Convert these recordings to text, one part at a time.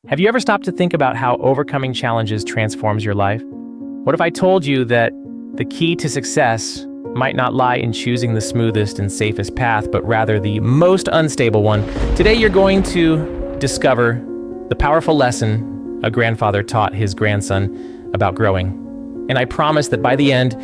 Have you ever stopped to think about how overcoming challenges transforms your life? What if I told you that the key to success might not lie in choosing the smoothest and safest path, but rather the most unstable one? Today you're going to discover the powerful lesson a grandfather taught his grandson about growing. And I promise that by the end,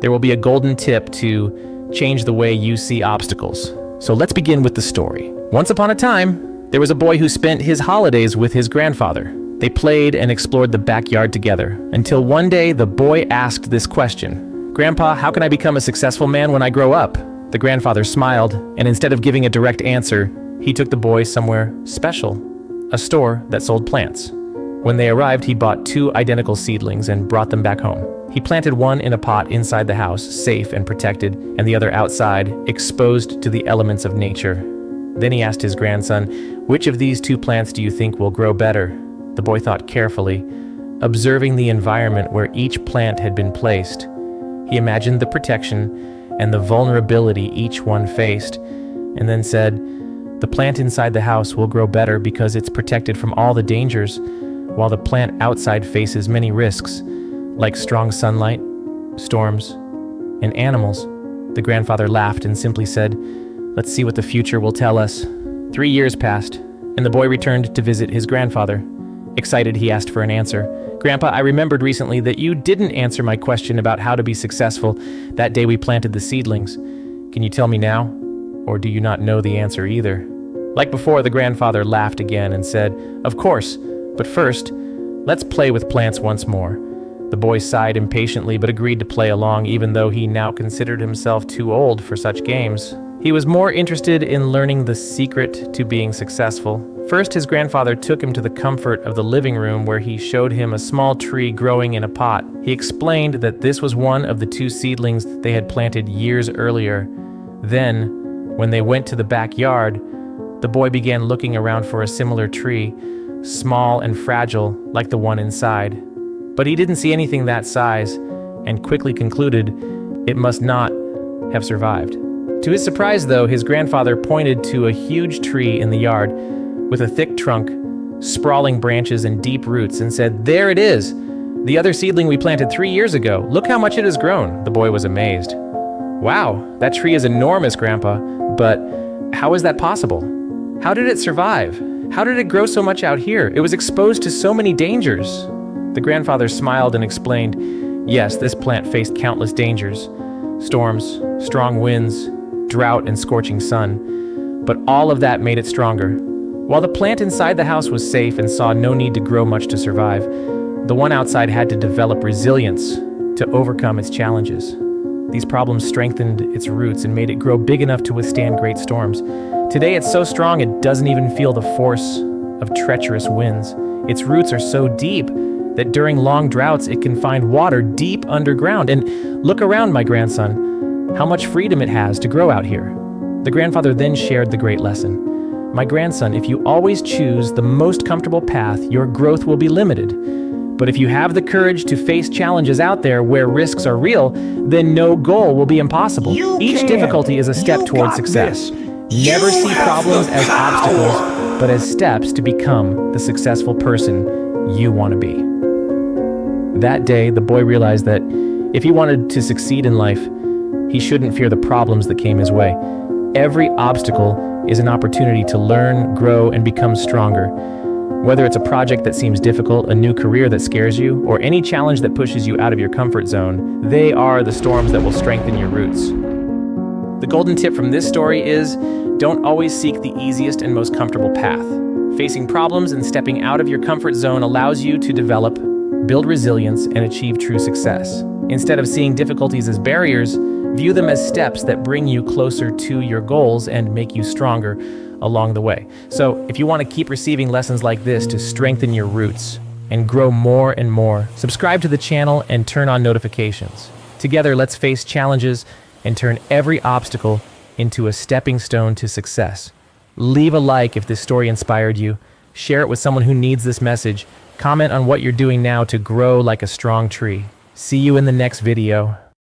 there will be a golden tip to change the way you see obstacles. So let's begin with the story. Once upon a time, there was a boy who spent his holidays with his grandfather. They played and explored the backyard together, until one day the boy asked this question: "Grandpa, how can I become a successful man when I grow up?" The grandfather smiled, and instead of giving a direct answer, he took the boy somewhere special, a store that sold plants. When they arrived, he bought 2 identical seedlings and brought them back home. He planted one in a pot inside the house, safe and protected, and the other outside, exposed to the elements of nature. Then he asked his grandson, "Which of these 2 plants do you think will grow better?" The boy thought carefully, observing the environment where each plant had been placed. He imagined the protection and the vulnerability each one faced, and then said, "The plant inside the house will grow better because it's protected from all the dangers, while the plant outside faces many risks, like strong sunlight, storms, and animals." The grandfather laughed and simply said, "Let's see what the future will tell us." 3 years passed, and the boy returned to visit his grandfather. Excited, he asked for an answer. "Grandpa, I remembered recently that you didn't answer my question about how to be successful that day we planted the seedlings. Can you tell me now? Or do you not know the answer either?" Like before, the grandfather laughed again and said, "Of course, but first, let's play with plants once more." The boy sighed impatiently but agreed to play along, even though he now considered himself too old for such games. He was more interested in learning the secret to being successful. First, his grandfather took him to the comfort of the living room, where he showed him a small tree growing in a pot. He explained that this was one of the 2 seedlings they had planted years earlier. Then, when they went to the backyard, the boy began looking around for a similar tree, small and fragile like the one inside. But he didn't see anything that size, and quickly concluded it must not have survived. To his surprise, though, his grandfather pointed to a huge tree in the yard with a thick trunk, sprawling branches, and deep roots, and said, "There it is! The other seedling we planted 3 years ago. Look how much it has grown." The boy was amazed. "Wow, that tree is enormous, Grandpa, but how is that possible? How did it survive? How did it grow so much out here? It was exposed to so many dangers." The grandfather smiled and explained, "Yes, this plant faced countless dangers, storms, strong winds, drought, and scorching sun, but all of that made it stronger. While the plant inside the house was safe and saw no need to grow much to survive, the one outside had to develop resilience to overcome its challenges. These problems strengthened its roots and made it grow big enough to withstand great storms. Today it's so strong it doesn't even feel the force of treacherous winds. Its roots are so deep that during long droughts it can find water deep underground. And look around, my grandson, how much freedom it has to grow out here." The grandfather then shared the great lesson. "My grandson, if you always choose the most comfortable path, your growth will be limited. But if you have the courage to face challenges out there where risks are real, then no goal will be impossible. Each difficulty is a step towards success. Never see problems as obstacles, but as steps to become the successful person you want to be." That day, the boy realized that if he wanted to succeed in life, he shouldn't fear the problems that came his way. Every obstacle is an opportunity to learn, grow, and become stronger. Whether it's a project that seems difficult, a new career that scares you, or any challenge that pushes you out of your comfort zone, they are the storms that will strengthen your roots. The golden tip from this story is, don't always seek the easiest and most comfortable path. Facing problems and stepping out of your comfort zone allows you to develop, build resilience, and achieve true success. Instead of seeing difficulties as barriers, view them as steps that bring you closer to your goals and make you stronger along the way. So if you want to keep receiving lessons like this to strengthen your roots and grow more and more, subscribe to the channel and turn on notifications. Together, let's face challenges and turn every obstacle into a stepping stone to success. Leave a like if this story inspired you. Share it with someone who needs this message. Comment on what you're doing now to grow like a strong tree. See you in the next video.